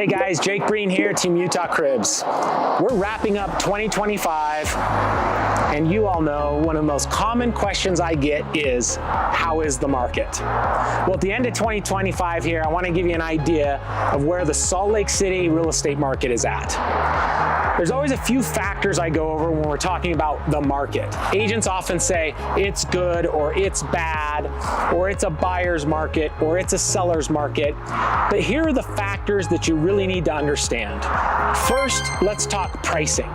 Hey guys, Jake Breen here, Team UtahCribs. We're wrapping up 2025, and you all know one of the most common questions I get is, how is the market? Well, at the end of 2025 here, I want to give you an idea of where the Salt Lake City real estate market is at. There's always a few factors I go over when we're talking about the market. Agents often say it's good or it's bad or it's a buyer's market or it's a seller's market. But here are the factors that you really need to understand. First, let's talk pricing.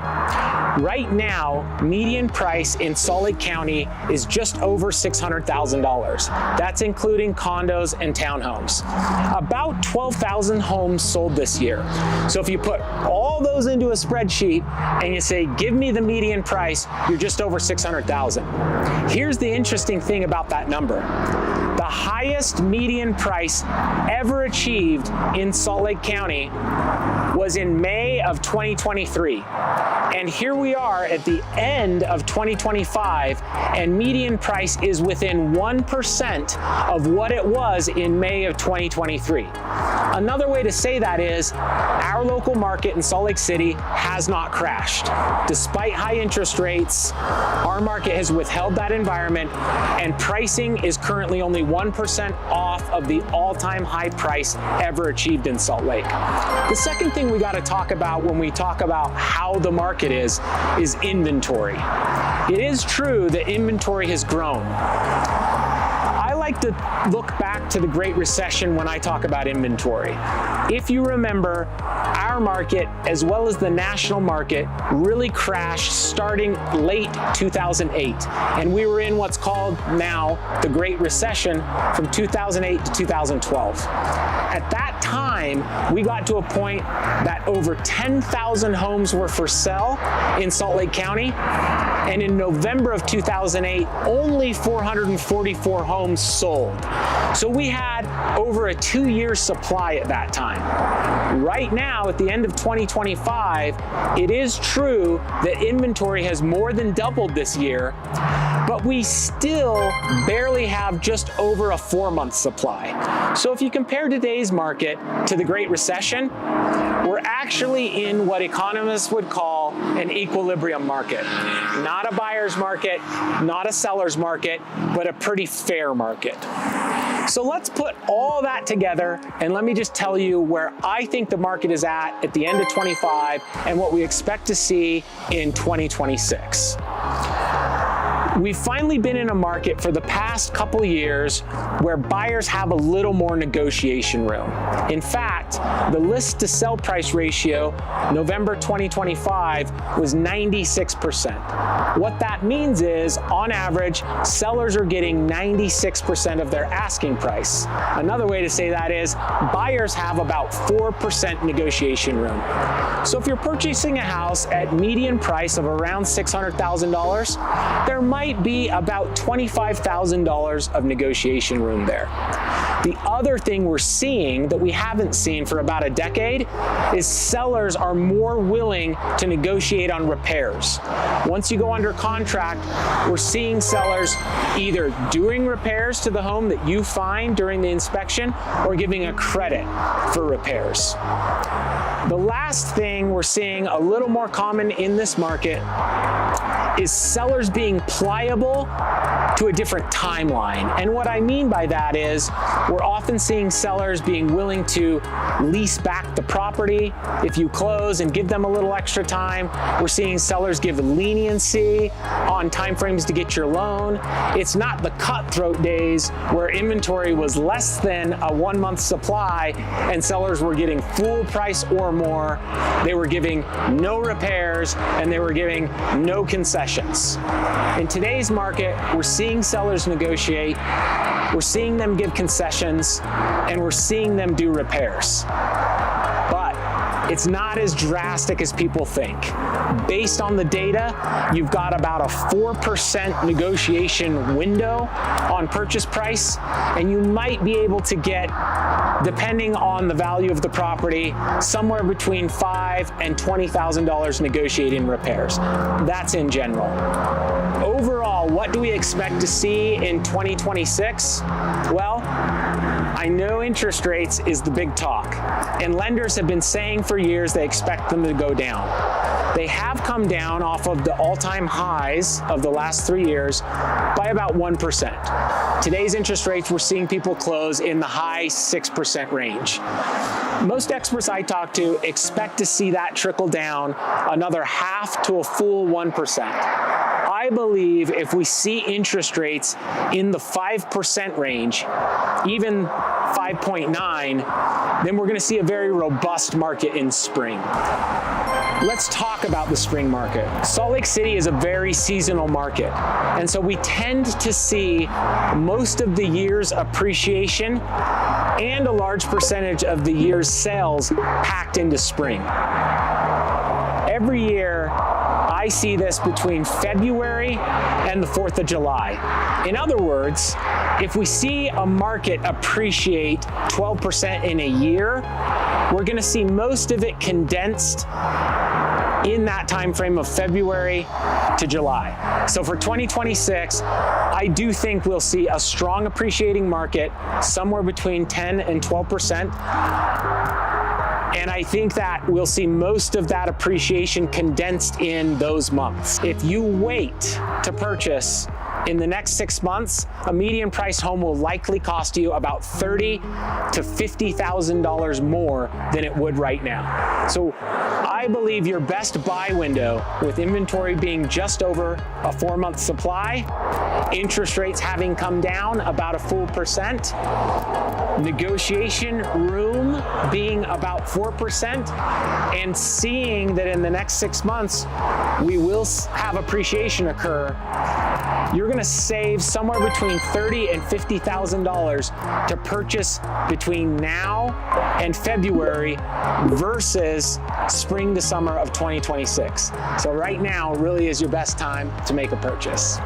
Right now, median price in Salt Lake County is just over $600,000. That's including condos and townhomes. About 12,000 homes sold this year. So if you put all those into a spreadsheet and you say, give me the median price, you're just over 600,000. Here's the interesting thing about that number. The highest median price ever achieved in Salt Lake County was in May of 2023. And here we are at the end of 2025, and median price is within 1% of what it was in May of 2023. Another way to say that is, our local market in Salt Lake City has not crashed. Despite high interest rates, our market has withheld that environment, and pricing is currently only 1% off of the all-time high price ever achieved in Salt Lake. The second thing we got to talk about when we talk about how the market is inventory. It is true that inventory has grown. I like to look back to the Great Recession when I talk about inventory. If you remember, our market, as well as the national market, really crashed starting late 2008. And we were in what's called now the Great Recession from 2008 to 2012. At that time, we got to a point that over 10,000 homes were for sale in Salt Lake County. And in November of 2008, only 444 homes sold. So we had over a 2-year supply at that time. Right now, at the end of 2025, it is true that inventory has more than doubled this year, but we still barely have just over a 4-month supply. So if you compare today's market to the Great Recession, we're actually in what economists would call an equilibrium market. Not a buyer's market, not a seller's market, but a pretty fair market. So let's put all that together, and let me just tell you where I think the market is at the end of 25 and what we expect to see in 2026. We've finally been in a market for the past couple of years where buyers have a little more negotiation room. In fact, the list to sell price ratio, November 2025, was 96%. What that means is, on average, sellers are getting 96% of their asking price. Another way to say that is, buyers have about 4% negotiation room. So if you're purchasing a house at median price of around $600,000, there might be about $25,000 of negotiation room there. The other thing we're seeing that we haven't seen for about a decade is sellers are more willing to negotiate on repairs. Once you go under contract, we're seeing sellers either doing repairs to the home that you find during the inspection or giving a credit for repairs. The last thing we're seeing a little more common in this market is sellers being pliable to a different timeline. And what I mean by that is, we're often seeing sellers being willing to lease back the property if you close and give them a little extra time. We're seeing sellers give leniency on timeframes to get your loan. It's not the cutthroat days where inventory was less than a 1-month supply and sellers were getting full price or more. They were giving no repairs and they were giving no concessions. In today's market, we're seeing sellers negotiate, we're seeing them give concessions, and we're seeing them do repairs. But it's not as drastic as people think. Based on the data, you've got about a 4% negotiation window on purchase price, and you might be able to get, depending on the value of the property, somewhere between $5,000 and $20,000 negotiating repairs. That's in general. Overall, what do we expect to see in 2026? Well, I know interest rates is the big talk, and lenders have been saying for years they expect them to go down. They have come down off of the all-time highs of the last 3 years by about 1%. Today's interest rates, we're seeing people close in the high 6% range. Most experts I talk to expect to see that trickle down another half to a full 1%. I believe if we see interest rates in the 5% range, even 5.9, then we're going to see a very robust market in spring. Let's talk about the spring market. Salt Lake City is a very seasonal market, and so we tend to see most of the year's appreciation and a large percentage of the year's sales packed into spring. Every year, I see this between February and the 4th of July. In other words, if we see a market appreciate 12% in a year, we're going to see most of it condensed in that time frame of February to July. So for 2026, I do think we'll see a strong appreciating market somewhere between 10 and 12%. And I think that we'll see most of that appreciation condensed in those months. If you wait to purchase in the next 6 months, a median price home will likely cost you about $30,000 to $50,000 more than it would right now. So I believe your best buy window, with inventory being just over a 4-month supply, interest rates having come down about a full percent, negotiation room being about 4%, and seeing that in the next 6 months, we will have appreciation occur, you're going to save somewhere between $30,000 and $50,000 to purchase between now and February versus spring to summer of 2026. So right now really is your best time to make a purchase.